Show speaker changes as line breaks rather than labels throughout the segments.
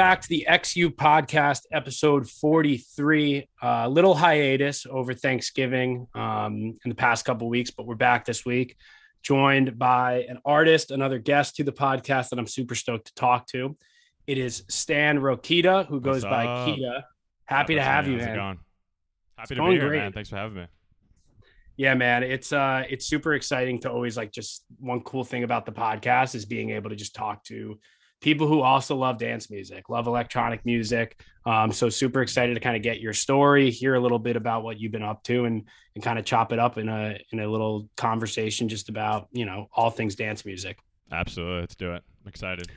Back to the XU podcast, episode 43. Little hiatus over Thanksgiving in the past couple of weeks, but we're back this week, joined by an artist, another guest to the podcast that I'm super stoked to talk to. It is Stan Rokita, who
What's
goes by
up?
Kita.
Yep,
Happy to
that's me.
have you,
How's it
man.
going?
It's
Happy to be
going
here, man.
great.
Thanks for having me.
Yeah, man. It's super exciting to always like just one cool thing about the podcast is being able to just talk to people who also love dance music, love electronic music. So super excited to kind of get your story, hear a little bit about what you've been up to and kind of chop it up in a little conversation just about, all things dance music.
Absolutely. Let's do it. I'm excited.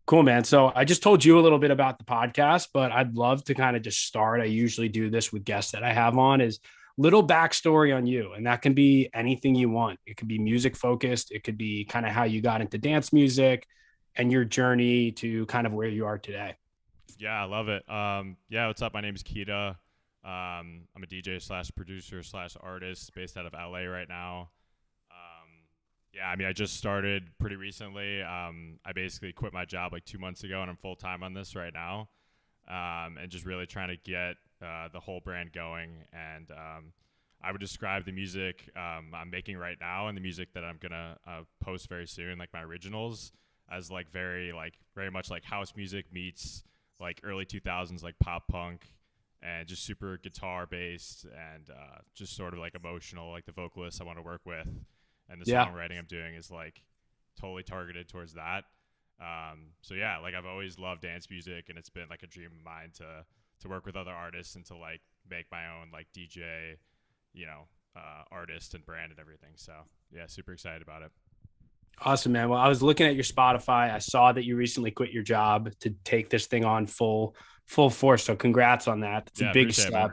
Cool, man. So I just told you a little bit about the podcast, but I'd love to kind of just start. I usually do this with guests that I have on is little backstory on you. And that can be anything you want. It could be music focused. It could be kind of how you got into dance music and your journey to kind of where you are today.
Yeah, I love it. Yeah, what's up? My name is Kita. I'm a DJ slash producer slash artist based out of LA right now. Yeah, I mean, I just started pretty recently. I basically quit my job like 2 months ago, and I'm full time on this right now, and just really trying to get the whole brand going. And I would describe the music I'm making right now and the music that I'm gonna post very soon, like my originals, as very much like house music meets like early 2000s like pop punk, and just super guitar based and just sort of like emotional, like the vocalists I want to work with and the
Yeah.
songwriting I'm doing is like totally targeted towards that. So yeah, like I've always loved dance music, and it's been like a dream of mine to work with other artists and to like make my own like DJ, artist and brand and everything. So yeah, super excited about it.
Awesome, man. Well, I was looking at your Spotify. I saw that you recently quit your job to take this thing on full force. So congrats on that. It's a
Yeah,
big
appreciate it, man.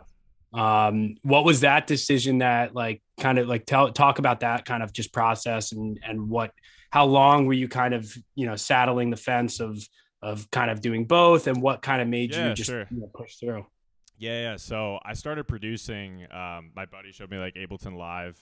step. What was that decision that like kind of like talk about that kind of just process and what how long were you kind of saddling the fence of kind of doing both and what kind of made you
Yeah,
just
sure.
push through?
Yeah. So I started producing. My buddy showed me like Ableton Live.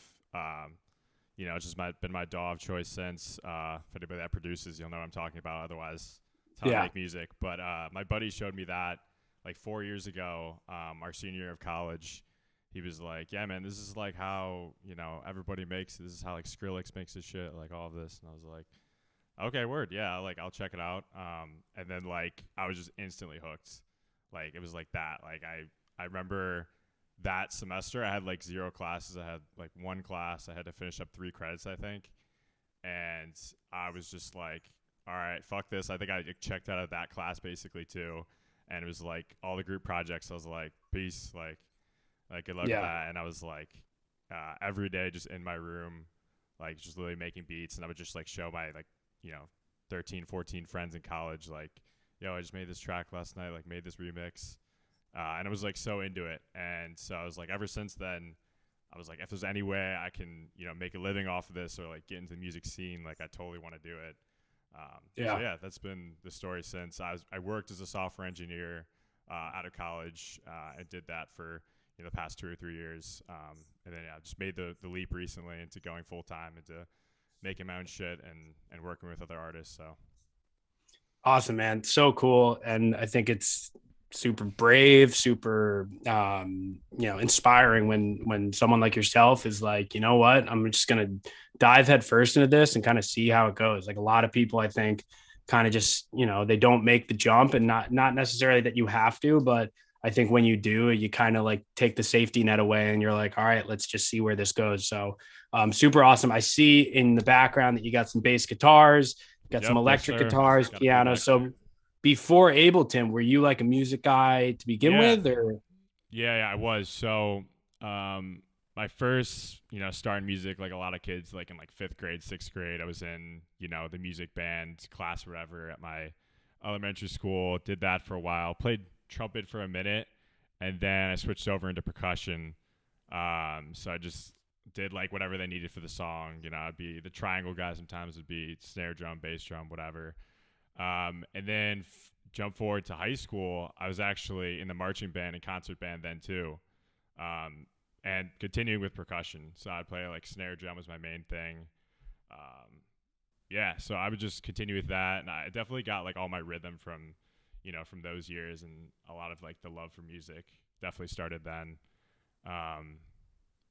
It's just been my DAW of choice since. If anybody that produces, you'll know what I'm talking about. Otherwise, it's how I
Yeah.
make music. But my buddy showed me that like 4 years ago, our senior year of college. He was like, "Yeah, man, this is like how everybody makes. This is how like Skrillex makes his shit, like all of this." And I was like, "Okay, word, yeah, like I'll check it out." And then like I was just instantly hooked. Like it was like that. Like I remember that semester I had like zero classes. I had like one class. I had to finish up 3 credits, I think. And I was just like, all right, fuck this. I think I checked out of that class basically too. And it was like all the group projects. I was like, peace, like good luck with
Yeah.
that. And I was like, every day just in my room, like just literally making beats. And I would just like show my like, you know, 13, 14 friends in college, like, yo, I just made this track last night, like made this remix. And I was like so into it. And so I was like, ever since then, I was like, if there's any way I can, make a living off of this or like get into the music scene, like I totally want to do it. So
Yeah.
yeah, that's been the story since I worked as a software engineer out of college and did that for the past 2 or 3 years. And then I just made the leap recently into going full time into making my own shit and working with other artists. So
Awesome, man. So cool. And I think it's super brave, super inspiring when someone like yourself is like, you know what, I'm just gonna dive head first into this and kind of see how it goes. Like a lot of people, I think, kind of just, they don't make the jump and not necessarily that you have to, but I think when you do, you kind of like take the safety net away and you're like, all right, let's just see where this goes. So super awesome. I see in the background that you got some bass guitars, got some
yep, yes
electric
sir.
guitars,
Got a boom
piano.
mic.
So before Ableton, were you like a music guy to begin
Yeah,
with, or?
yeah, I was. So my first, start in music, like a lot of kids, like in like 5th grade, 6th grade, I was in, the music band class, or whatever, at my elementary school. Did that for a while. Played trumpet for a minute, and then I switched over into percussion. So I just did like whatever they needed for the song. I'd be the triangle guy. Sometimes it'd be snare drum, bass drum, whatever. And then jump forward to high school, I was actually in the marching band and concert band then too. And continuing with percussion. So I'd play like snare drum was my main thing. Yeah, so I would just continue with that. And I definitely got like all my rhythm from, from those years, and a lot of like the love for music definitely started then. Um,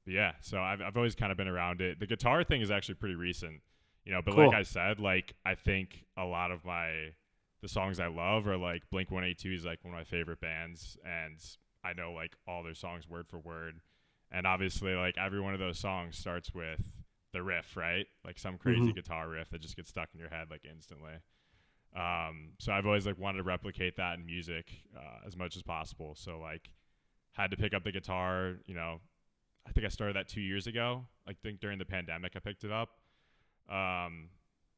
but yeah, so I've always kind of been around it. The guitar thing is actually pretty recent, but like I
Cool.
said, like I think a lot of the songs I love are like Blink-182 is like one of my favorite bands, and I know like all their songs word for word. And obviously like every one of those songs starts with the riff, right? Like some crazy
Hmm.
guitar riff that just gets stuck in your head like instantly. So I've always like wanted to replicate that in music as much as possible. So like had to pick up the guitar, I think I started that 2 years ago. I think during the pandemic I picked it up. Um,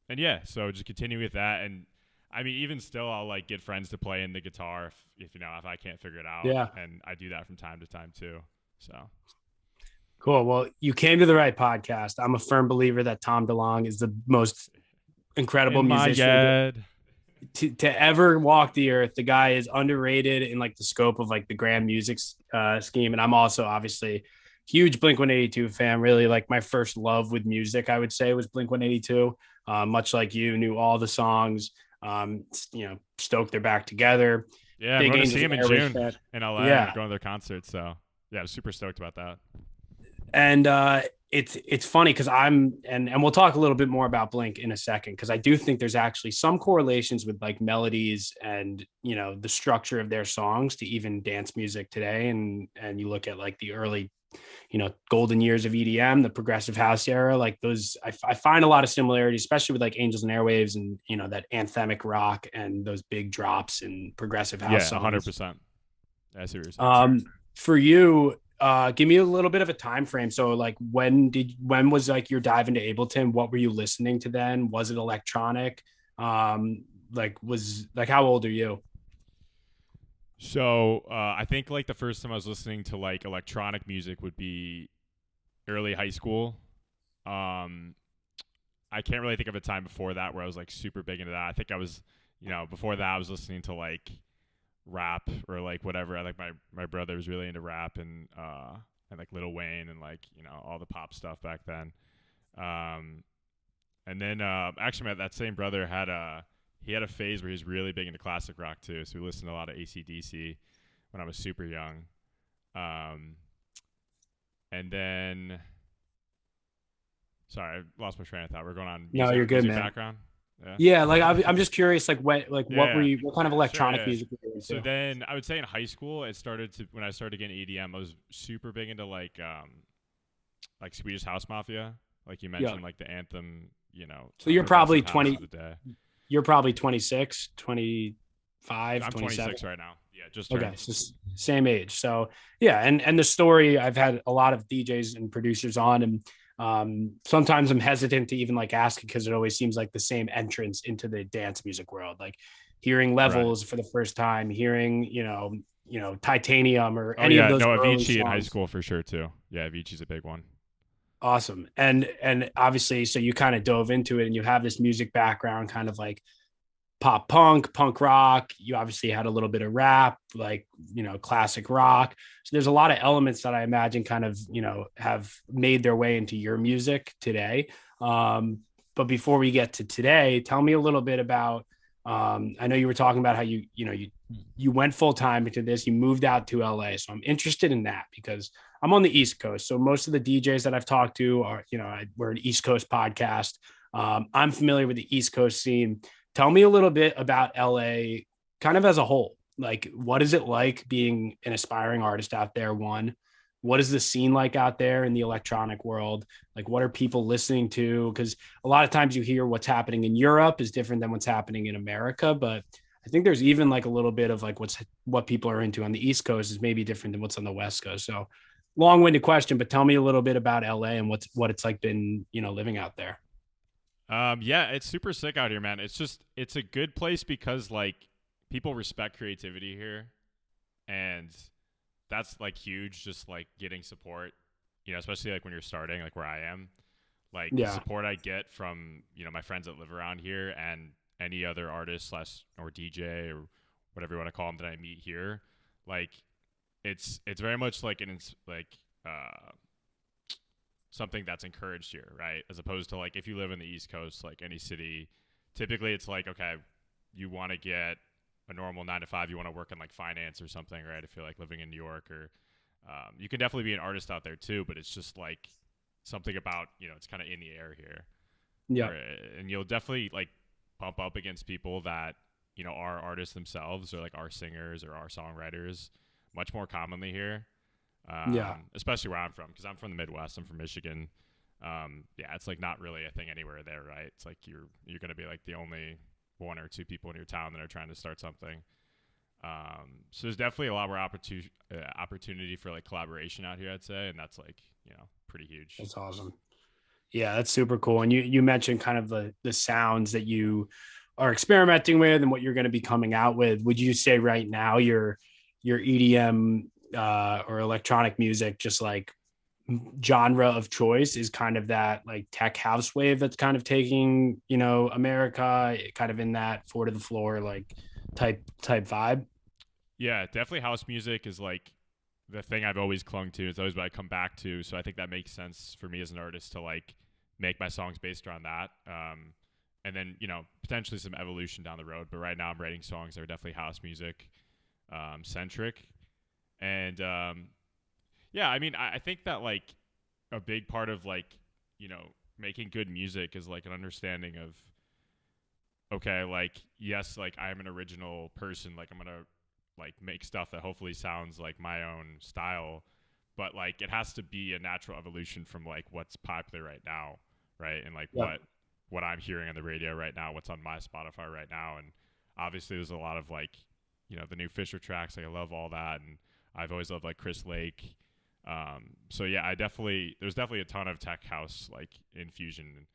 and yeah, so just continue with that. And I mean, even still, I'll like get friends to play in the guitar if I can't figure it out,
Yeah.
and I do that from time to time too. So
Cool. Well, you came to the right podcast. I'm a firm believer that Tom DeLonge is the most incredible
in my
musician
head,
to ever walk the earth. The guy is underrated in like the scope of like the grand music scheme. And I'm also obviously huge Blink 182 fan. Really, like my first love with music, I would say, was Blink 182. Much like you, knew all the songs. Stoked they're back together.
yeah, I'm
Big
going to see
Angels
him
and
in
Airwaves
June
fan.
in LA. I'm
Yeah,
going to their concert, so yeah, I'm super stoked about that.
and it's funny because and we'll talk a little bit more about Blink in a second, because I do think there's actually some correlations with like melodies and the structure of their songs to even dance music today. And you look at like the early golden years of EDM, the progressive house era, like those I find a lot of similarities, especially with like Angels and Airwaves and that anthemic rock and those big drops and progressive house
Yeah,
songs.
100%. I see what you're saying.
um for you, give me a little bit of a time frame. So like when was like your dive into Ableton? What were you listening to then? Was it electronic? Like was like how old are you?
So I think like the first time I was listening to like electronic music would be early high school. Um, I can't really think of a time before that where I was like super big into that. I think I was, before that I was listening to like rap or like whatever. I like my brother was really into rap and like Lil Wayne and like all the pop stuff back then. Um, and then actually that same brother he had a phase where he was really big into classic rock too. So we listened to a lot of AC/DC when I was super young. Um, and then sorry, I lost my train of thought. We're going on
No, you're good,
music
man.
background. Yeah.
Yeah, like I'm just curious, like what were
Yeah.
you, what kind of
Sure.
electronic
Yeah.
music were you
So
into?
then I would say in high school it started to when I started getting EDM, I was super big into like Swedish House Mafia, like you
Yeah.
mentioned, like the anthem,
So you're probably
progressive house
20,
of the day.
you're probably 26, 25,
I'm
27.
26 right now. Yeah, just
Okay,
turned.
so same age. So yeah, and the story, I've had a lot of DJs and producers on, and sometimes I'm hesitant to even like ask because it always seems like the same entrance into the dance music world. Like hearing
Right.
Levels for the first time, hearing Titanium or
Oh
any of
yeah,
those
no,
early
Avicii in high
songs.
school for sure too. Yeah, Avicii's a big one.
Awesome. And obviously, so you kind of dove into it and you have this music background, kind of like pop punk, punk rock. You obviously had a little bit of rap, like, classic rock. So there's a lot of elements that I imagine kind of, have made their way into your music today. But before we get to today, tell me a little bit about, I know you were talking about how you went full time into this, you moved out to LA. So I'm interested in that because I'm on the East Coast. So most of the DJs that I've talked to are, we're an East Coast podcast. I'm familiar with the East Coast scene. Tell me a little bit about LA kind of as a whole. Like, what is it like being an aspiring artist out there? One, what is the scene like out there in the electronic world? Like, what are people listening to? Because a lot of times you hear what's happening in Europe is different than what's happening in America. But I think there's even like a little bit of like what people are into on the East Coast is maybe different than what's on the West Coast. So long-winded question, but tell me a little bit about LA and what it's like been, living out there.
Yeah, it's super sick out here, man. It's a good place because like people respect creativity here, and that's like huge. Just like getting support, especially like when you're starting, like where I am. Like the
Yeah.
support I get from my friends that live around here and any other artist slash or DJ or whatever you want to call them that I meet here, like it's very much like uh something that's encouraged here, right? As opposed to like if you live in the East Coast, like any city, typically it's like okay, you want to get a normal 9 to 5, you want to work in like finance or something, right? I feel like living in New York, or you can definitely be an artist out there too, but it's just like something about, it's kind of in the air here,
Yeah.
where and you'll definitely like bump up against people that are artists themselves, or like are singers or are songwriters, much more commonly here,
Yeah.
especially where I'm from, because I'm from the Midwest. I'm from Michigan. Yeah, it's like not really a thing anywhere there, right? It's like you're gonna be like the only one or two people in your town that are trying to start something. So there's definitely a lot more opportunity for like collaboration out here, I'd say, and that's like pretty huge.
That's awesome. Yeah, that's super cool. And you mentioned kind of the sounds that you are experimenting with and what you're going to be coming out with. Would you say right now your EDM or electronic music, just like genre of choice, is kind of that like tech house wave that's kind of taking America kind of in that four to the floor like type vibe?
Yeah, definitely house music is like the thing I've always clung to. It's always what I come back to. So I think that makes sense for me as an artist to like make my songs based around that. And then potentially some evolution down the road. But right now I'm writing songs that are definitely house music centric. And yeah, I mean I think that like a big part of like making good music is like an understanding of, okay, like yes, like I am an original person, like I'm gonna like make stuff that hopefully sounds like my own style, but like it has to be a natural evolution from like what's popular right now, right? And like
Yeah.
what I'm hearing on the radio right now, what's on my Spotify right now. And obviously there's a lot of like the new Fisher tracks, like I love all that, and I've always loved like Chris Lake. So yeah, there's definitely a ton of tech house like infusion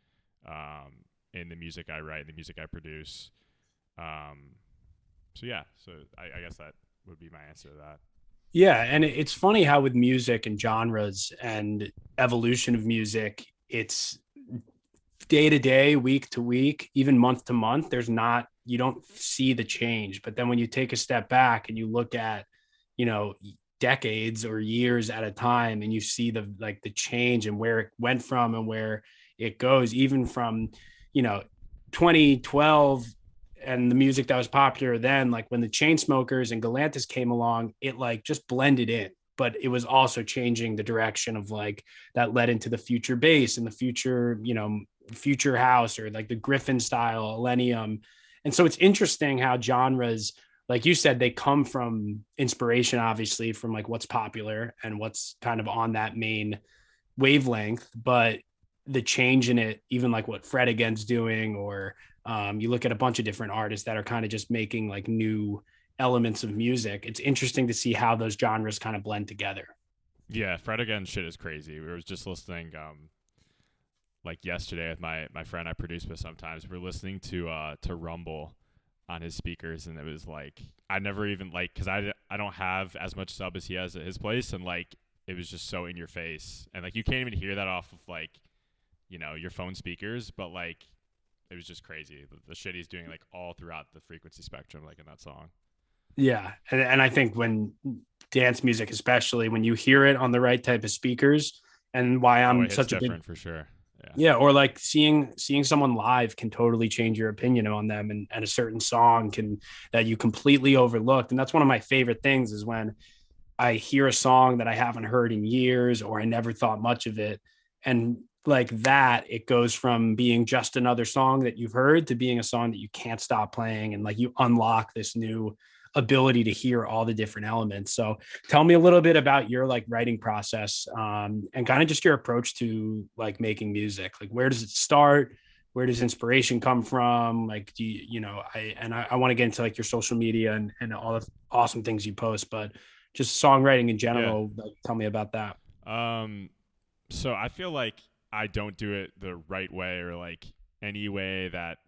in the music I write, the music I produce. Um, so yeah, so I guess that would be my answer to that.
Yeah, and it's funny how with music and genres and evolution of music, it's day to day, week to week, even month to month. There's not you don't see the change, but then when you take a step back and you look at, you know, decades or years at a time, and you see the change and where it went from and where it goes, even from, you know, 2012 and the music that was popular then, like when the Chainsmokers and Galantis came along, it like just blended in, but it was also changing the direction of like that led into the future bass and the future, future house, or like the Griffin style, Millennium. And so it's interesting how genres, like you said, they come from inspiration, obviously, from like what's popular and what's kind of on that main wavelength, but the change in it, even like what Fred Again's doing, or you look at a bunch of different artists that are kind of just making like new elements of music. It's interesting to see how those genres kind of blend together.
Yeah, Fred again shit is crazy. We were just listening like yesterday with my friend I produce with sometimes. We're listening to Rumble on his speakers, and it was like I never even like, cuz I don't have as much sub as he has at his place, and like it was just so in your face. And like you can't even hear that off of like your phone speakers, but like it was just crazy. The shit he's doing like all throughout the frequency spectrum, like in that song.
Yeah, and I think when dance music, especially when you hear it on the right type of speakers, and why
Oh,
I'm
it hits
such a big,
different for sure. Yeah.
yeah, or like seeing someone live can totally change your opinion on them, and a certain song can that you completely overlooked. And that's one of my favorite things is when I hear a song that I haven't heard in years, or I never thought much of it. And like that, it goes from being just another song that you've heard to being a song that you can't stop playing. And like you unlock this new ability to hear all the different elements. So tell me a little bit about your like writing process, and kind of just your approach to like making music. Like where does it start? Where does inspiration come from? Like, do I want to get into like your social media and all the awesome things you post, but just songwriting in
Yeah.
general. Like, tell me about that.
Um so I feel like I don't do it the right way, or like any way that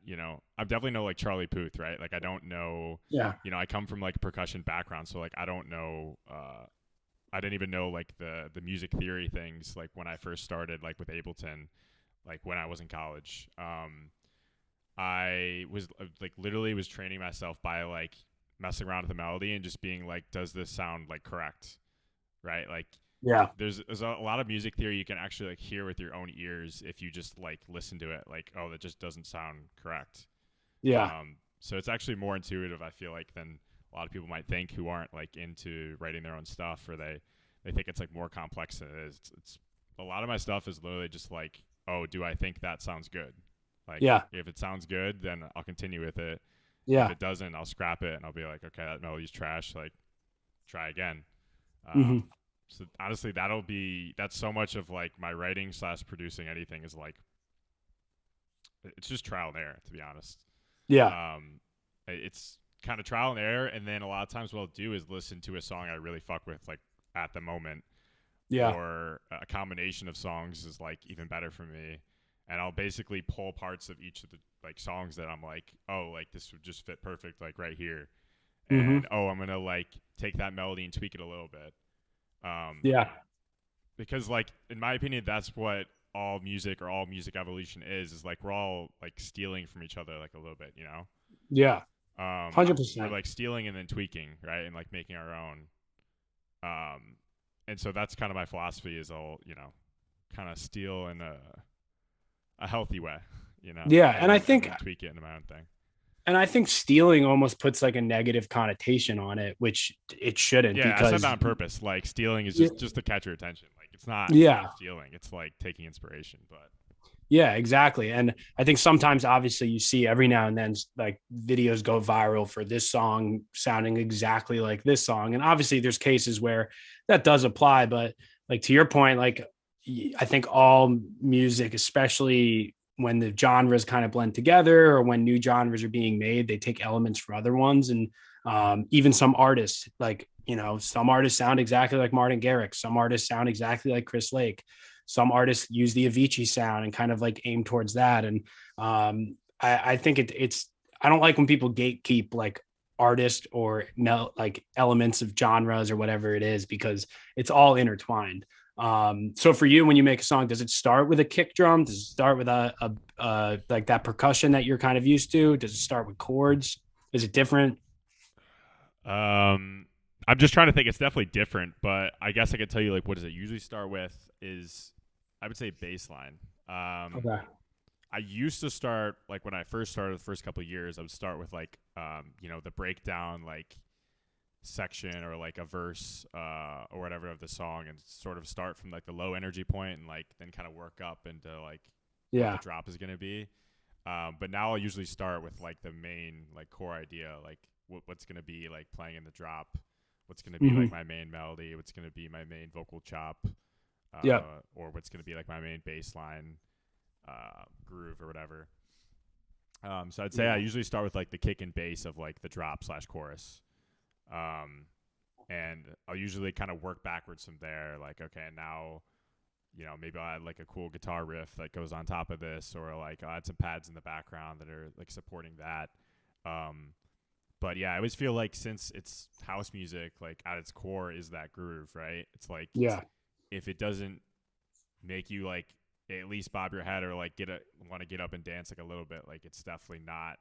I'm definitely no like Charlie Puth, right? Like I don't know,
Yeah.
I come from like a percussion background, so like I don't know, I didn't even know like the music theory things like when I first started like with Ableton, like when I was in college. I was like literally was training myself by like messing around with the melody and just being like, does this sound like correct, right? Like
Yeah.
there's a lot of music theory you can actually like hear with your own ears if you just like listen to it, like, oh, that just doesn't sound correct.
Yeah.
So it's actually more intuitive, I feel like, than a lot of people might think who aren't like into writing their own stuff, or they think it's like more complex than it is. It's a lot of my stuff is literally just like, oh, do I think that sounds good? Like
Yeah.
if it sounds good, then I'll continue with it. If
Yeah.
it doesn't, I'll scrap it and I'll be like, okay, that melody's trash. Like try again.
Hmm.
So honestly, that's so much of like my writing slash producing anything is like it's just trial and error, to be honest.
Yeah.
Um, it's kind of trial and error, and then a lot of times what I'll do is listen to a song I really fuck with, like at the moment,
Yeah.
or a combination of songs is like even better for me. And I'll basically pull parts of each of the like songs that I'm like, oh, like this would just fit perfect, like right here.
Hmm.
And oh, I'm gonna like take that melody and tweak it a little bit. Um,
Yeah.
because like in my opinion, that's what all music or all music evolution is like we're all like stealing from each other like a little bit, you know.
Yeah.
We're
100%.
like stealing and then tweaking, right, and like making our own. Um, and so that's kind of my philosophy is I'll kind of steal in a healthy way,
Yeah.
and then tweak it into my own thing.
And I think stealing almost puts like a negative connotation on it, which it shouldn't
Yeah, I said
because
that on purpose. Like stealing is just to catch your attention. Like it's not
yeah,
stealing. It's like taking inspiration. But
yeah, exactly. And I think sometimes, obviously, you see every now and then like videos go viral for this song sounding exactly like this song. And obviously, there's cases where that does apply. But like to your point, like I think all music, especially when the genres kind of blend together or when new genres are being made, they take elements from other ones. And even some artists, like, some artists sound exactly like Martin Garrix, some artists sound exactly like Chris Lake, some artists use the Avicii sound and kind of like aim towards that. And I think it's I don't like when people gatekeep like artists or like elements of genres or whatever it is because it's all intertwined. So for you, when you make a song, does it start with a kick drum? Does it start with a like that percussion that you're kind of used to? Does it start with chords? Is it different?
um, I'm just trying to think. It's definitely different, but I guess I could tell you like what does it usually start with is I would say bass line.
Okay.
I used to start like when I first started the first couple of years, I would start with like the breakdown like section or like a verse or whatever of the song and sort of start from like the low energy point and like then kind of work up into like what the
Yeah.
drop is going to be. But now I'll usually start with like the main like core idea, like what's going to be like playing in the drop, what's going to be like
Hmm.
my main melody, what's going to be my main vocal chop,
Yeah.
or what's going to be like my main bass line groove or whatever. So I'd say I
Yeah.
usually start with like the kick and bass of like the drop slash chorus. Um, and I'll usually kind of work backwards from there. Like, okay, now, maybe I'll add like a cool guitar riff that goes on top of this, or like I'll add some pads in the background that are like supporting that. Um, but yeah, I always feel like since it's house music, like at its core is that groove, right? It's like
Yeah.
if it doesn't make you like at least bob your head or like want to get up and dance like a little bit, like it's definitely not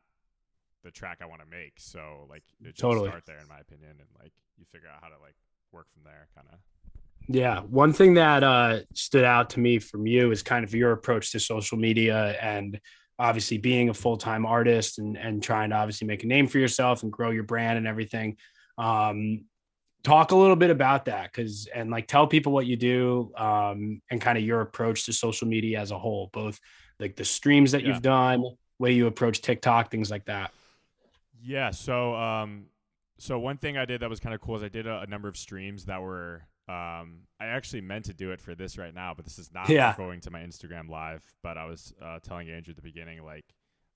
the track I want to make. So like it should
Totally.
start there in my opinion, and like you figure out how to like work from there, kind of.
Yeah. One thing that stood out to me from you is kind of your approach to social media and obviously being a full time artist and trying to obviously make a name for yourself and grow your brand and everything. Um, Talk a little bit about that and like tell people what you do and kind of your approach to social media as a whole, both like the streams that
Yeah.
you've done, way you approach TikTok, things like that.
Yeah. So one thing I did that was kind of cool is I did a number of streams that were. I actually meant to do it for this right now, but this is not
Yeah.
going to my Instagram live. But I was telling Andrew at the beginning, like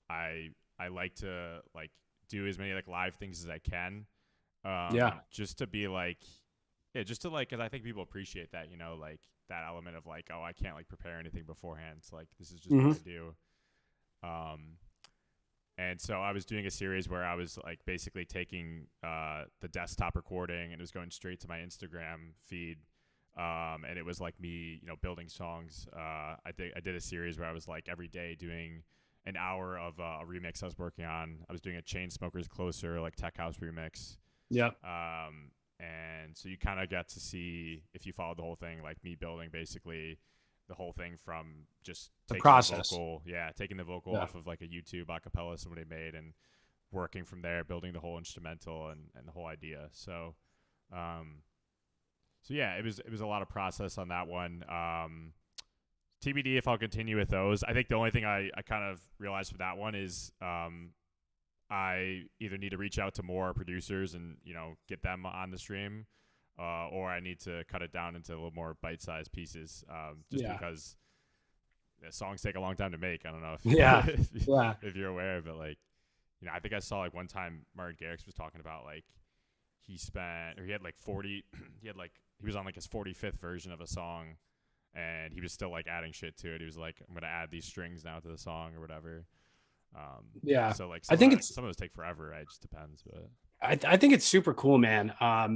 I like to like do as many like live things as I can,
Yeah.
just to be like, yeah, just to like, because I think people appreciate that, like that element of like, oh, I can't like prepare anything beforehand. It's like this is just what
Hmm.
I do. Um, and so I was doing a series where I was like basically taking the desktop recording and it was going straight to my Instagram feed. And it was like me, building songs. I did a series where I was like every day doing an hour of a remix I was working on. I was doing a Chainsmokers Closer like tech house remix.
Yeah.
And so you kind of got to see, if you followed the whole thing, like me building basically the whole thing from just
The
taking the
process.
vocal, taking the vocal
Yeah.
off of like a YouTube acapella somebody made and working from there, building the whole instrumental and the whole idea. Um, so yeah, it was a lot of process on that one. TBD if I'll continue with those. I think the only thing I kind of realized for that one is I either need to reach out to more producers and get them on the stream, or I need to cut it down into a little more bite-sized pieces, just
Yeah.
because the songs take a long time to make. I don't know
Yeah.
if
Yeah.
if you're aware, but like I think I saw like one time Martin Garrix was talking about like he had like 40 he was on like his 45th version of a song, and he was still like adding shit to it. He was like, I'm gonna add these strings now to the song or whatever.
Yeah.
So like
I think it's
some of those take forever, right? It just depends. But
I think it's super cool, man. I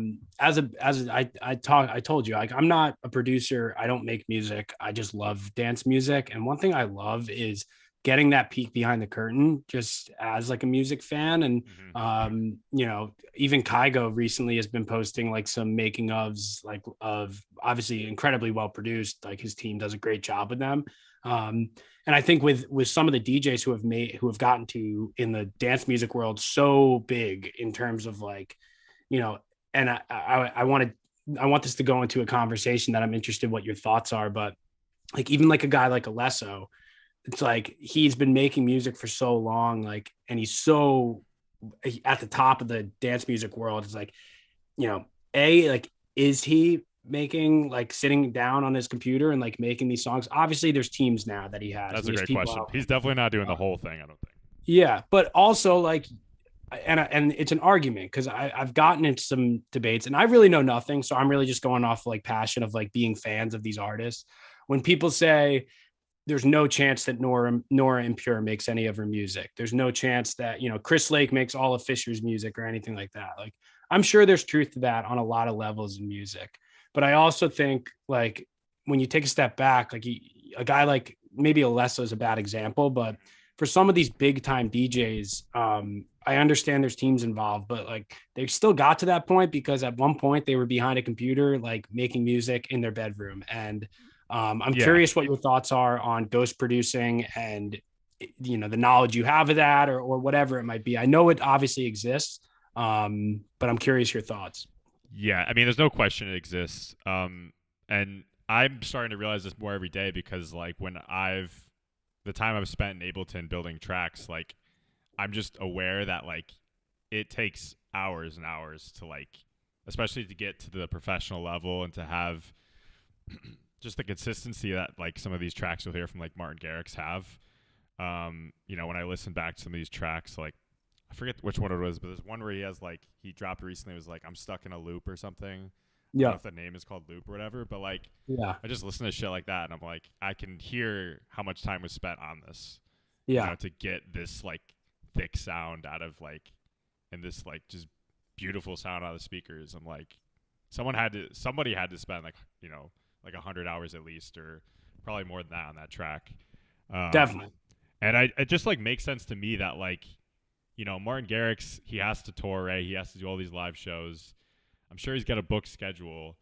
told you, like, I'm not a producer. I don't make music. I just love dance music. And one thing I love is getting that peek behind the curtain just as like a music fan. And,
mm-hmm.
even Kygo recently has been posting like some making ofs, like of obviously incredibly well produced. Like his team does a great job with them. Um, and I think with some of the DJs who have gotten to in the dance music world so big in terms of like, you know, and I want this to go into a conversation that I'm interested what your thoughts are, but like even like a guy like Alesso, it's like he's been making music for so long, like, and he's so at the top of the dance music world. It's like, like, is he making like sitting down on his computer and like making these songs? Obviously, there's teams now that he has,
That's
and
a
there's
great
people
question.
out.
He's definitely not doing the whole thing, I don't think.
Yeah, but also like, and it's an argument because I've gotten into some debates and I really know nothing, so I'm really just going off like passion of like being fans of these artists. When people say there's no chance that Nora En Pure makes any of her music. There's no chance that, Chris Lake makes all of Fisher's music or anything like that. Like, I'm sure there's truth to that on a lot of levels in music. But I also think like when you take a step back, like a guy like maybe Alesso is a bad example, but for some of these big time DJs, I understand there's teams involved, but like they still got to that point because at one point they were behind a computer, like making music in their bedroom. And I'm
Yeah.
curious what your thoughts are on ghost producing and the knowledge you have of that or whatever it might be. I know it obviously exists, but I'm curious your thoughts.
Yeah, I mean, there's no question it exists. And I'm starting to realize this more every day because, like, the time I've spent in Ableton building tracks, like, I'm just aware that, like, it takes hours and hours to, like, especially to get to the professional level and to have just the consistency that, like, some of these tracks you'll hear from, like, Martin Garrix have. When I listen back to some of these tracks, like, I forget which one it was, but there's one where he dropped recently. It was like, I'm stuck in a loop or something. I don't know
Yeah.
if the name is called Loop or whatever, but like,
Yeah.
I just listen to shit like that and I'm like, I can hear how much time was spent on this,
Yeah.
to get this like thick sound out of like, and this like just beautiful sound out of the speakers. I'm like, somebody had to spend like, like 100 hours at least, or probably more than that on that track.
Definitely.
And it just like makes sense to me that like, Martin Garrix, he has to tour, right? He has to do all these live shows. I'm sure he's got a booked schedule.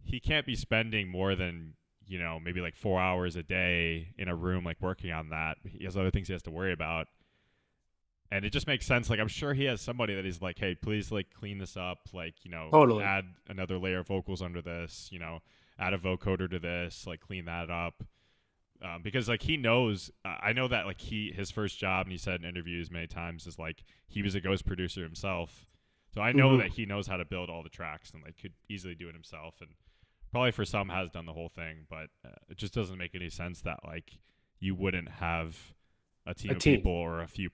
He can't be spending more than, maybe like 4 hours a day in a room, like working on that. He has other things he has to worry about. And it just makes sense. Like, I'm sure he has somebody that he's like, hey, please, like, clean this up. Like,
Totally.
add another layer of vocals under this, add a vocoder to this, like, clean that up. Because like he knows, I know that like his first job, and he said in interviews many times, is like he was a ghost producer himself. So I know that he knows how to build all the tracks and like could easily do it himself, and probably for some has done the whole thing. But it just doesn't make any sense that like you wouldn't have a team of people or a few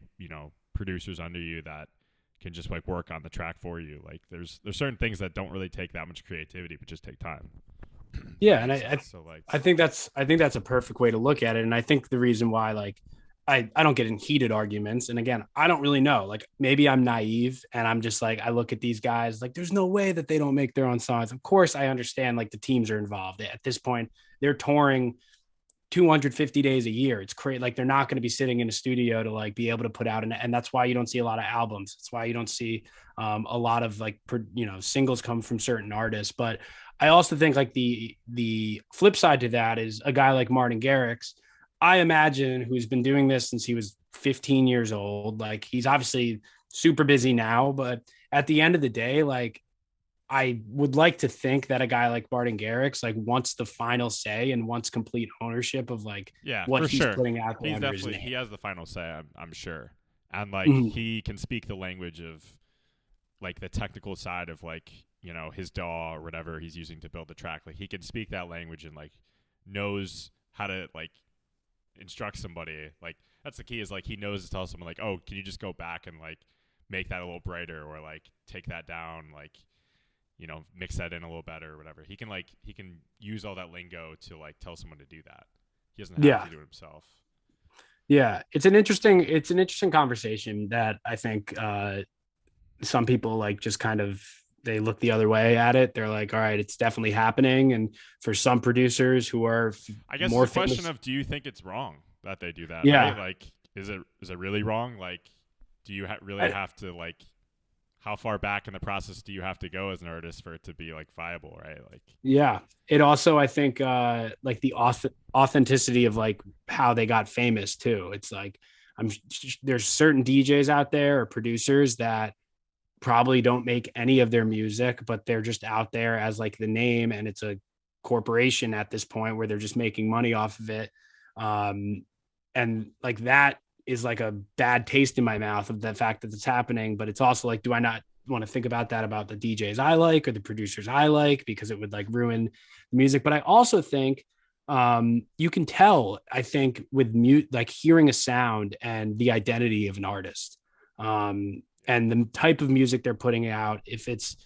producers under you that can just like work on the track for you. Like there's certain things that don't really take that much creativity, but just take time.
Yeah, and I think that's a perfect way to look at it. And I think the reason why like I don't get in heated arguments, and again, I don't really know. Like maybe I'm naive and I'm just like I look at these guys like there's no way that they don't make their own songs. Of course, I understand like the teams are involved. At this point, they're touring 250 days a year. It's crazy. Like they're not going to be sitting in a studio to like be able to put out and that's why you don't see a lot of albums. That's why you don't see a lot of like singles come from certain artists. But I also think like the flip side to that is a guy like Martin Garrix. I imagine who's been doing this since he was 15 years old. Like he's obviously super busy now, but at the end of the day, like I would like to think that a guy like Martin Garrix like wants the final say and wants complete ownership of like
Yeah,
what
for
he's
sure.
putting out there
He's
under his
definitely
name.
he has the final say. I'm sure, and like
Mhm.
he can speak the language of like the technical side of like his DAW or whatever he's using to build the track. Like he can speak that language and like knows how to like instruct somebody. Like that's the key is like he knows to tell someone like, oh, can you just go back and like make that a little brighter or like take that down, like mix that in a little better or whatever. He can use all that lingo to like tell someone to do that. He doesn't have
Yeah.
to do it himself.
Yeah. It's an interesting conversation that I think some people like just kind of they look the other way at it. They're like, all right, it's definitely happening. And for some producers who are
I guess it's
more
a question
famous,
of do you think it's wrong that they do that, right?
yeah,
Like is it really wrong? Like do you really
I,
have to like how far back in the process do you have to go as an artist for it to be like viable, right? Like
yeah. It also, I think, like the authenticity of like how they got famous too. It's like I'm there's certain DJs out there or producers that probably don't make any of their music, but they're just out there as like the name, and it's a corporation at this point where they're just making money off of it. Um, and like that is like a bad taste in my mouth of the fact that it's happening. But it's also like, do I not want to think about that about the DJs I like or the producers I like because it would like ruin the music? But I also think you can tell, I think, with mute, like hearing a sound and the identity of an artist. And the type of music they're putting out, if it's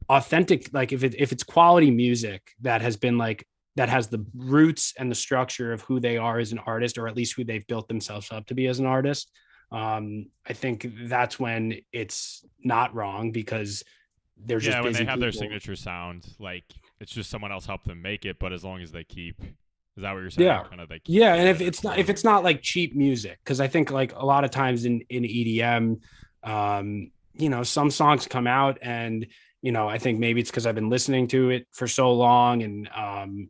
authentic, like if it's quality music that has been like that has the roots and the structure of who they are as an artist, or at least who they've built themselves up to be as an artist, I think that's when it's not wrong because they're
yeah,
just
when they
busy
have their
people.
signature sound, like it's just someone else helped them make it, but as long as they keep is that what you're saying?
Yeah.
Kind of they keep
Yeah. And
their their core.
if it's not like cheap music, because I think like a lot of times in EDM, some songs come out and I think maybe it's because I've been listening to it for so long and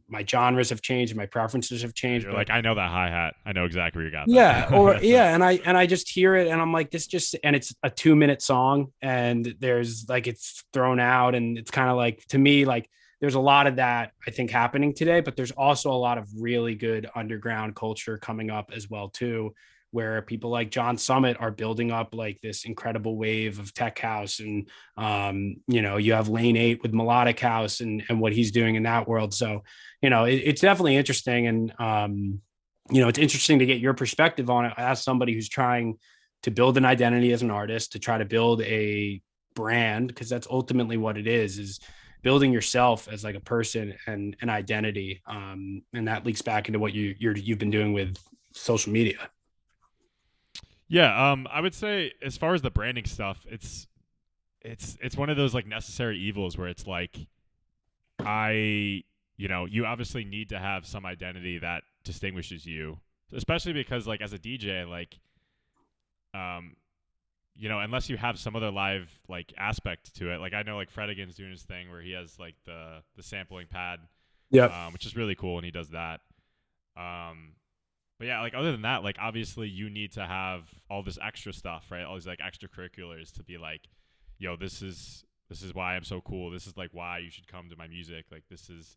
my genres have changed and my preferences have
Yeah,
changed.
you're
But
like, I know that hi hat. I know exactly where you got
yeah, or
that.
yeah, and I just hear it and I'm like, this just and it's a 2 minute song and there's like it's thrown out and it's kind of like to me like there's a lot of that I think happening today, but there's also a lot of really good underground culture coming up as well too, where people like John Summit are building up like this incredible wave of tech house and you have Lane 8 with melodic house and what he's doing in that world. So it's definitely interesting and it's interesting to get your perspective on it as somebody who's trying to build an identity as an artist, to try to build a brand, because that's ultimately what it is building yourself as like a person and an identity. And that leaks back into what you've been doing with social media.
Yeah, I would say as far as the branding stuff, it's one of those like necessary evils where it's like you obviously need to have some identity that distinguishes you, especially because like as a DJ, like um unless you have some other live like aspect to it. Like I know like Fredigan's doing his thing where he has like the sampling pad,
Yep.
which is really cool, and he does that. Um, but yeah, like other than that, like obviously you need to have all this extra stuff, right? All these like extracurriculars to be like, yo, this is why I'm so cool. This is like why you should come to my music. Like this is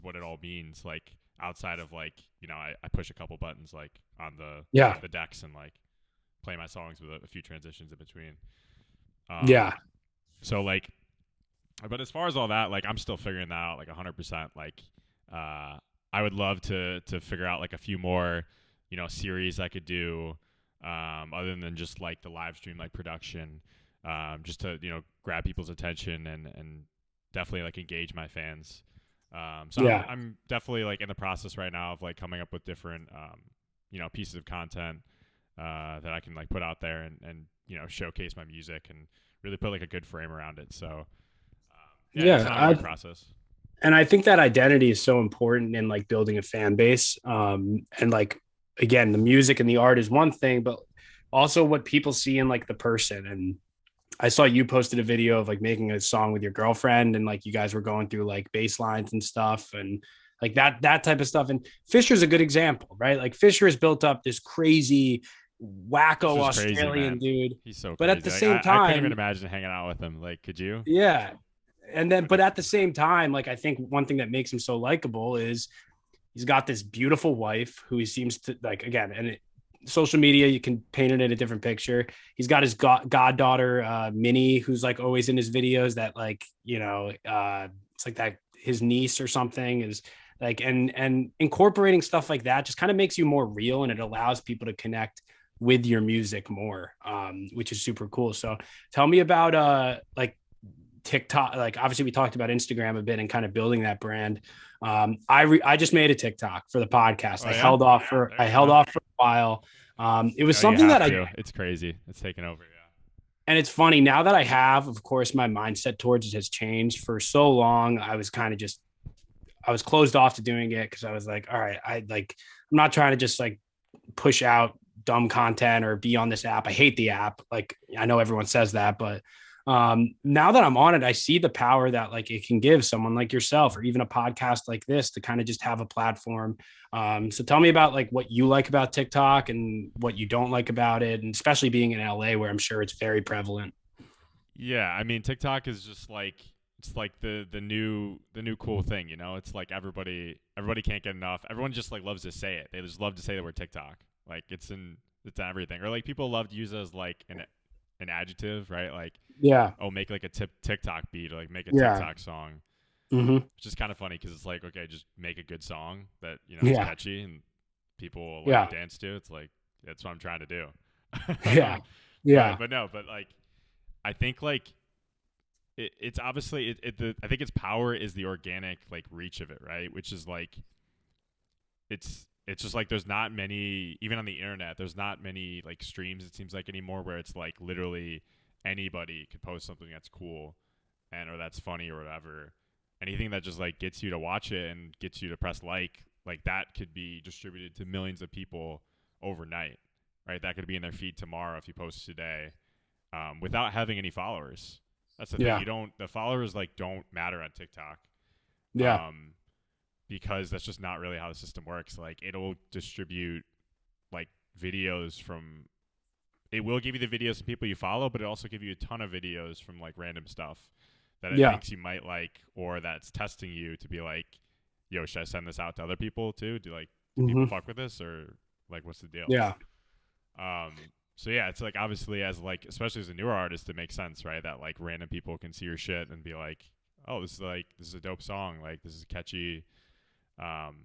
what it all means. Like outside of like I push a couple buttons like on
Yeah.
the decks and like play my songs with a few transitions in between.
Yeah.
So like, but as far as all that, like I'm still figuring that out like 100%. Like, I would love to figure out like a few more, series I could do, other than just like the live stream like production, just to grab people's attention and definitely like engage my fans. So
Yeah.
I'm definitely like in the process right now of like coming up with different pieces of content that I can like put out there and showcase my music and really put like a good frame around it. So yeah, it's
Yeah.
an ongoing process.
And I think that identity is so important in like building a fan base. And like again, the music and the art is one thing, but also what people see in like the person. And I saw you posted a video of like making a song with your girlfriend and like you guys were going through like bass lines and stuff and like that type of stuff. And Fisher's a good example, right? Like Fisher has built up this crazy
It's
wacko
just crazy,
Australian
man.
dude.
He's so
But at
crazy.
the
Like
same
I couldn't even
time,
imagine hanging out with him. Like, could you?
yeah. And then, but at the same time, like I think one thing that makes him so likable is he's got this beautiful wife who he seems to like again, and social media you can paint it in a different picture. He's got his goddaughter Minnie, who's like always in his videos. That like it's like that his niece or something is like, and incorporating stuff like that just kind of makes you more real, and it allows people to connect with your music more, which is super cool. So tell me about like TikTok. Like obviously we talked about Instagram a bit and kind of building that brand. I just made a TikTok for the podcast.
Oh yeah, there
I
you
held
go.
off for a while. It was
No, you
something
have
that I,
to. It's crazy. It's taken over. Yeah.
and it's funny now that I have, of course, my mindset towards it has changed. For so long, I was kind of just, I was closed off to doing it because I was like, all right, I'm not trying to just like push out dumb content or be on this app. I hate the app. Like I know everyone says that, but now that I'm on it, I see the power that like it can give someone like yourself or even a podcast like this to kind of just have a platform. So tell me about like what you like about TikTok and what you don't like about it, and especially being in LA where I'm sure it's very prevalent.
Yeah, I mean TikTok is just like it's like the new cool thing, you know? It's like everybody can't get enough. Everyone just like loves to say it. They just love to say the word TikTok. Like it's in everything. Or like people love to use it as like an adjective, right? Like
Yeah.
oh, make like a TikTok beat or like make a
Yeah.
TikTok song.
Mm-hmm.
Which is kind of funny cuz it's like okay, just make a good song that, you know, is
Yeah.
catchy and people will like
Yeah.
dance to. It's like that's what I'm trying to do.
Yeah.
but
Yeah.
but no, but like I think like it's obviously I think its power is the organic like reach of it, right? Which is like it's just like there's not many even on the internet. There's not many like streams. It seems like anymore where it's like literally anybody could post something that's cool and or that's funny or whatever. Anything that just like gets you to watch it and gets you to press like that could be distributed to millions of people overnight, right? That could be in their feed tomorrow if you post today, without having any followers. That's the thing.
Yeah.
You don't. The followers like don't matter on TikTok,
Yeah.
um, because that's just not really how the system works. Like it'll distribute like videos from. It will give you the videos of people you follow, but it also give you a ton of videos from like random stuff that it
Yeah.
thinks you might like, or that's testing you to be like, "Yo, should I send this out to other people too? Do people
Mm-hmm.
fuck with this or like what's the deal?"
Yeah.
So yeah, it's like obviously as like especially as a newer artist, it makes sense, right? That like random people can see your shit and be like, "Oh, this is a dope song. Like this is catchy." Um,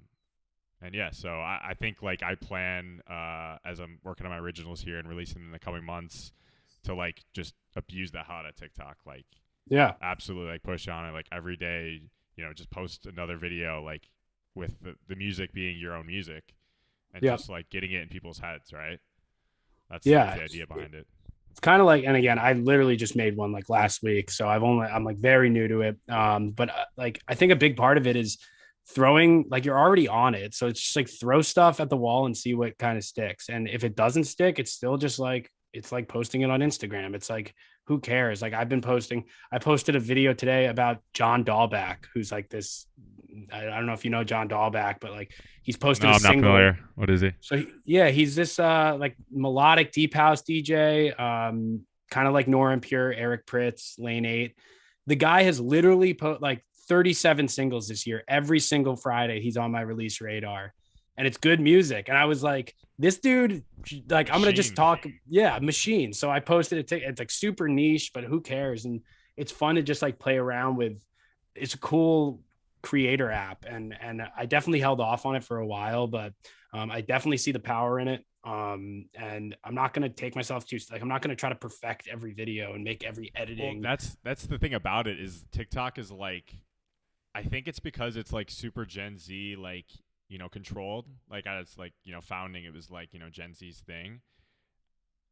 and yeah, so I think like I plan as I'm working on my originals here and releasing them in the coming months to like just abuse the hot at TikTok, like
Yeah.
absolutely like push on it like every day. You know, just post another video like with the music being your own music and
Yeah.
just like getting it in people's heads, right? That's
Yeah.
the idea behind it.
It's kind of like, and again, I literally just made one like last week, so I'm like very new to it. But like I think a big part of it is throwing, like you're already on it, so it's just like throw stuff at the wall and see what kind of sticks. And if it doesn't stick, it's still just like it's like posting it on Instagram. It's like who cares? Like I've been posting. I posted a video today about John Dahlback, who's like this. I don't know if you know John Dahlback, but like he's
No,
posted a
I'm not
single.
familiar. What is he?
So yeah, he's this like melodic deep house DJ, kind of like Nora and Pure, Eric Pritz, Lane 8. The guy has literally put like 37 singles this year. Every single Friday, he's on my release radar, and it's good music. And I was like, this dude, like, I'm gonna just
Machine.
talk, yeah, machine. So I posted it. It's like super niche, but who cares? And it's fun to just like play around with. It's a cool creator app, and I definitely held off on it for a while, but I definitely see the power in it. And I'm not going to take myself too, like, I'm not going to try to perfect every video and make every
Well,
editing.
that's the thing about it is TikTok is like I think it's because it's like super Gen Z like, you know, controlled. Like at its like, you know, founding it was like, you know, Gen Z's thing.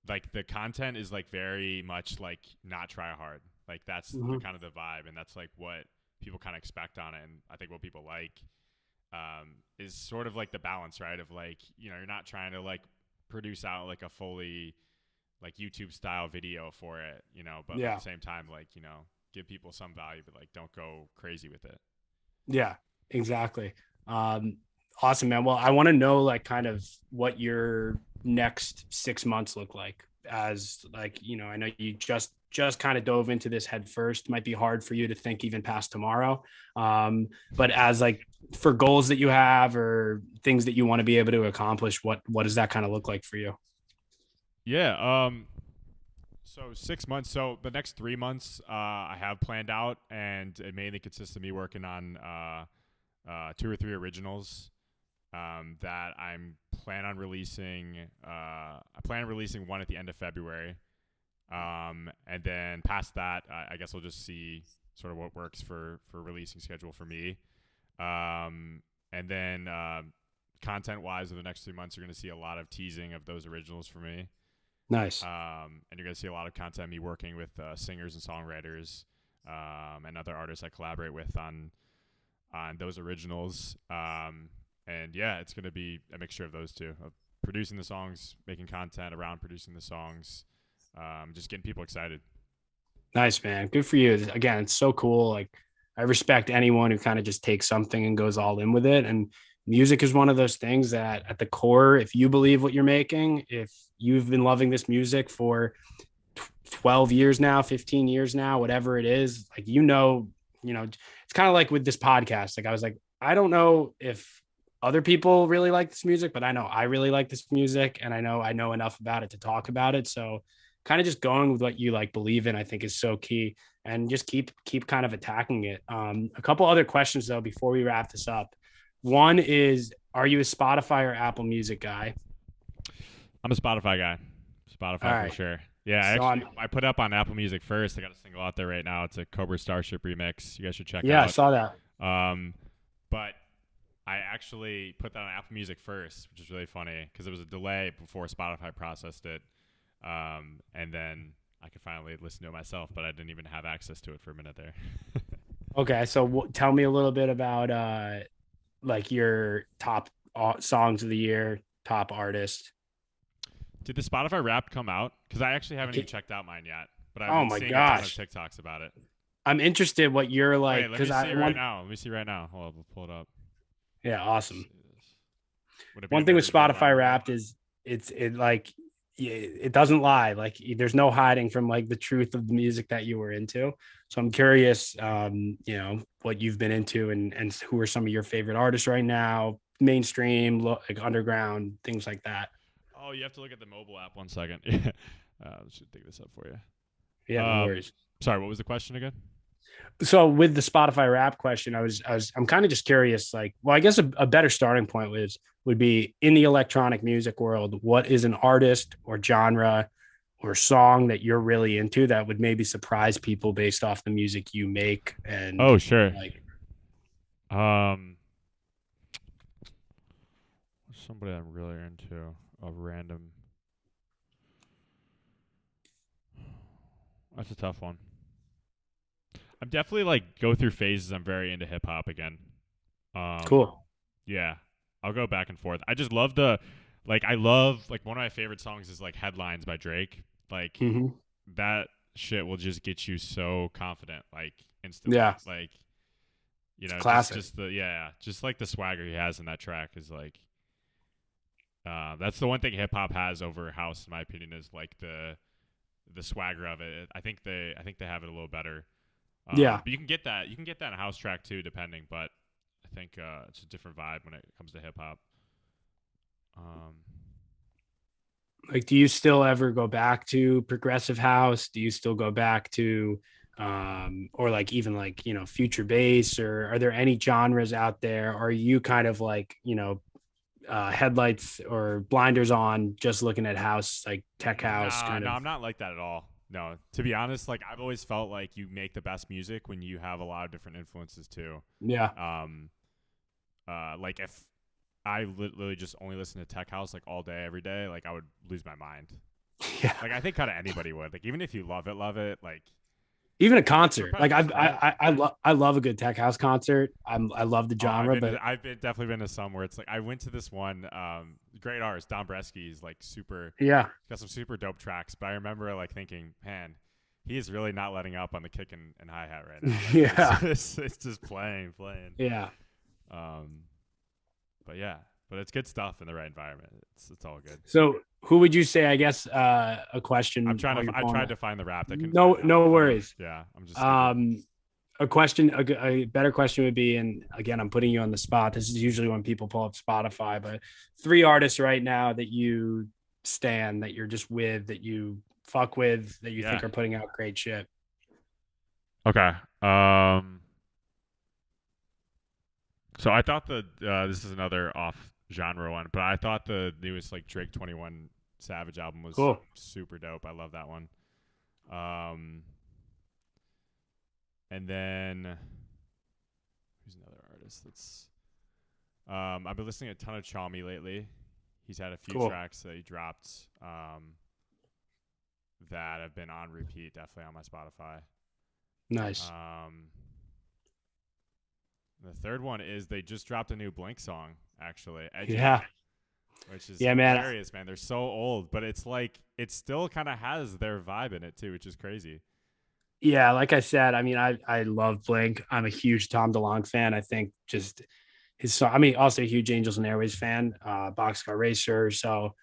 Like the content is like very much like not try hard. Like that's the
Mm-hmm.
kind of the vibe and that's like what people kind of expect on it and I think what people like is sort of like the balance, right? Of like, you know, you're not trying to like produce out like a fully like YouTube style video for it, you know, but at
Yeah.
the same time, like, you know, give people some value, but like don't go crazy with it.
Yeah, exactly. Um, awesome, man. Well, I want to know like kind of what your next 6 months look like? As like, I know you just kind of dove into this head first. Might be hard for you to think even past tomorrow. But as like for goals that you have or things that you want to be able to accomplish, what does that kind of look like for you?
Yeah. So 6 months. So the next 3 months, I have planned out, and it mainly consists of me working on two or three originals that I'm plan on releasing. I plan on releasing one at the end of February, and then past that, I guess we'll just see sort of what works for releasing schedule for me. And then content wise, in the next 3 months, you're going to see a lot of teasing of those originals for me.
Nice.
And you're going to see a lot of content me working with singers and songwriters and other artists I collaborate with on those originals. And yeah, it's going to be a mixture of those two, of producing the songs, making content around producing the songs, just getting people excited.
Nice, man. Good for you. Again, it's so cool. Like, I respect anyone who kind of just takes something and goes all in with it. And music is one of those things that, at the core, if you believe what you're making, if you've been loving this music for 12 years now, 15 years now, whatever it is, like, it's kind of like with this podcast. Like, I was like, I don't know if other people really like this music, but I know I really like this music, and I know enough about it to talk about it. So kind of just going with what you like believe in, I think, is so key, and just keep kind of attacking it. A couple other questions though before we wrap this up. One is, are you a Spotify or Apple Music guy?
I'm a Spotify guy.
All
Spotify for
right.
sure. Yeah,
So on,
I put up on Apple Music first. I got a single out there right now. It's a Cobra Starship remix. You guys should check
yeah, I
out.
saw that.
Um, but I actually put that on Apple Music first, which is really funny because there was a delay before Spotify processed it. And then I could finally listen to it myself, but I didn't even have access to it for a minute there.
Okay, so tell me a little bit about like your top songs of the year, top artist.
Did the Spotify Wrapped come out? Because I actually haven't even checked out mine yet, but I've
Oh
been
my
seeing a ton of
gosh,
TikToks about it.
I'm interested what you're
Wait,
like,
let me
because
see
I
right
want.
now. Let me see right now. Hold up, we'll pull it up.
Yeah,
Let's
awesome.
see this. Would it be
One thing
under
with
your
Spotify
library?
Wrapped is it like it doesn't lie. Like, there's no hiding from like the truth of the music that you were into. So I'm curious, what you've been into, and who are some of your favorite artists right now, mainstream, like underground, things like that.
Oh, you have to look at the mobile app. 1 second. Yeah, should dig this up for you.
Yeah, no worries.
Sorry, what was the question again?
So with the Spotify rap question, I'm kind of just curious, like, well, I guess a better starting point would be, in the electronic music world, what is an artist or genre or song that you're really into that would maybe surprise people based off the music you make? And
Oh, sure.
like,
Um, somebody I'm really into. A random. That's a tough one. I'm definitely like go through phases. I'm very into hip hop again. Um,
cool.
yeah, I'll go back and forth. I just love the, like, I love, like, one of my favorite songs is like Headlines by Drake. Like,
Hmm.
that shit will just get you so confident, like, instantly.
Yeah,
Like,
it's a
just
classic.
just like the swagger he has in that track is like, that's the one thing hip hop has over house, in my opinion, is like the swagger of it. I think they have it a little better.
Yeah.
But you can get that in a house track too, depending. But I think it's a different vibe when it comes to hip hop. Um,
Like, do you still ever go back to progressive house? Do you still go back to, or like even like, future bass, or are there any genres out there? Are you kind of like, headlights or blinders on, just looking at house, like tech house
nah,
kind
no,
of?
I'm not like that at all. No, to be honest, like, I've always felt like you make the best music when you have a lot of different influences too.
Yeah.
Um, like, if I literally just only listen to tech house like all day, every day, like, I would lose my mind.
Yeah.
Like, I think kind of anybody would. Like, even if you love it. Like,
Even a
it's
concert. Like,
repetitive, right?
I love a good tech house concert. I love the
Oh,
genre, but
I've been definitely been to some where it's like I went to this one, great artist Don Bresky is like super,
yeah.
got some super dope tracks. But I remember like thinking, man, he is really not letting up on the kick and hi hat right now. Like,
Yeah.
it's just playing.
Yeah.
Um, but yeah, but it's good stuff in the right environment. It's all good.
So Who would you say? I guess a question while you're
I
pulling
tried
it.
to find the rap that couldn't
No,
find it.
no
I don't.
worries.
Yeah, I'm just stupid.
Um, a question, a better question would be, and again, I'm putting you on the spot. This is usually when people pull up Spotify, but three artists right now that you stand, that you're just with, that you fuck with, that you
Yeah.
think are putting out great shit.
Okay. Um. So I thought this is another off genre one, but I thought the newest like Drake 21 Savage album was
Cool.
super dope. I love that one. Um. And then who's another artist that's I've been listening to a ton of Chami lately. He's had a few
Cool.
tracks that he dropped that have been on repeat, definitely on my Spotify.
Nice.
Um, the third one is they just dropped a new Blink song, actually, Edgy,
Yeah.
which is
Yeah, man.
hilarious, man. They're so old, but it's like it still kind of has their vibe in it too, which is crazy.
Yeah, like I said, I mean, I love Blink. I'm a huge Tom DeLonge fan. I think just his song. I mean, also a huge Angels and Airways fan, Boxcar Racer. So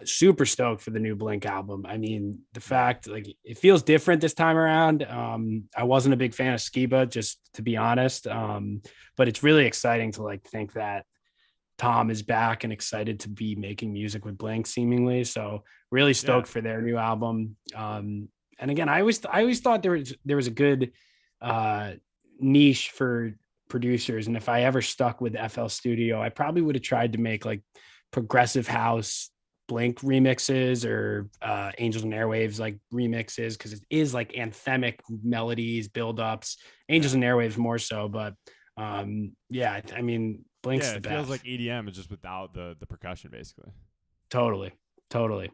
super stoked for the new Blink album. I mean, the
Yeah,
fact like it feels different this time around. I wasn't a big fan of Skiba, just to be honest. But it's really exciting to like think that Tom is back and excited to be making music with Blink seemingly. So really
yeah,
stoked for their new album. And again, I always thought there was a good niche for producers. And if I ever stuck with FL Studio, I probably would have tried to make like progressive house Blink remixes or Angels and Airwaves like remixes because it is like anthemic melodies, buildups. Angels
yeah,
and Airwaves more so, but yeah, I mean Blink's
yeah.
the
It feels
best.
like EDM is just without the percussion, basically.
Totally, totally.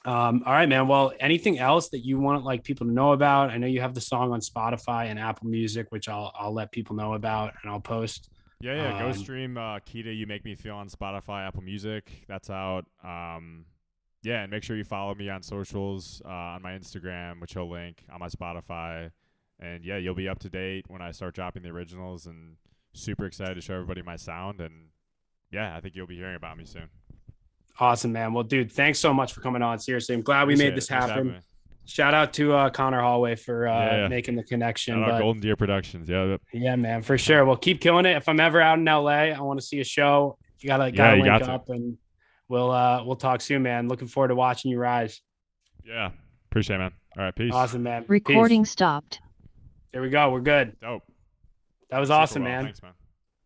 All right, man. Well, anything else that you want like people to know about? I know you have the song on Spotify and Apple Music, which I'll let people know about and I'll post.
Yeah, yeah. Go
Um,
stream Kita You Make Me Feel on Spotify, Apple Music. That's out. Yeah, and make sure you follow me on socials on my Instagram, which he'll link on my Spotify. And yeah, you'll be up to date when I start dropping the originals. And super excited to show everybody my sound. And yeah, I think you'll be hearing about me soon.
awesome, man. Well, dude, thanks so much for coming on. Seriously, I'm glad we made
Appreciate it.
this
Thanks for having
happen.
me.
Shout out to Connor Hallway for
Yeah, yeah.
making the
Shout
connection.
out
But
Golden Deer Productions. Yeah, yep.
yeah, man, for sure. Well, keep killing it. If I'm ever out in LA, I want to see a show. You gotta
Yeah,
gotta
you
link
got to.
up and we'll talk soon, man. Looking forward to watching you rise.
Yeah, appreciate it, man. All right, peace.
Awesome, man. Peace.
Recording stopped.
There we go. We're good.
Dope.
That was
Super
awesome,
well.
man.
Thanks, man.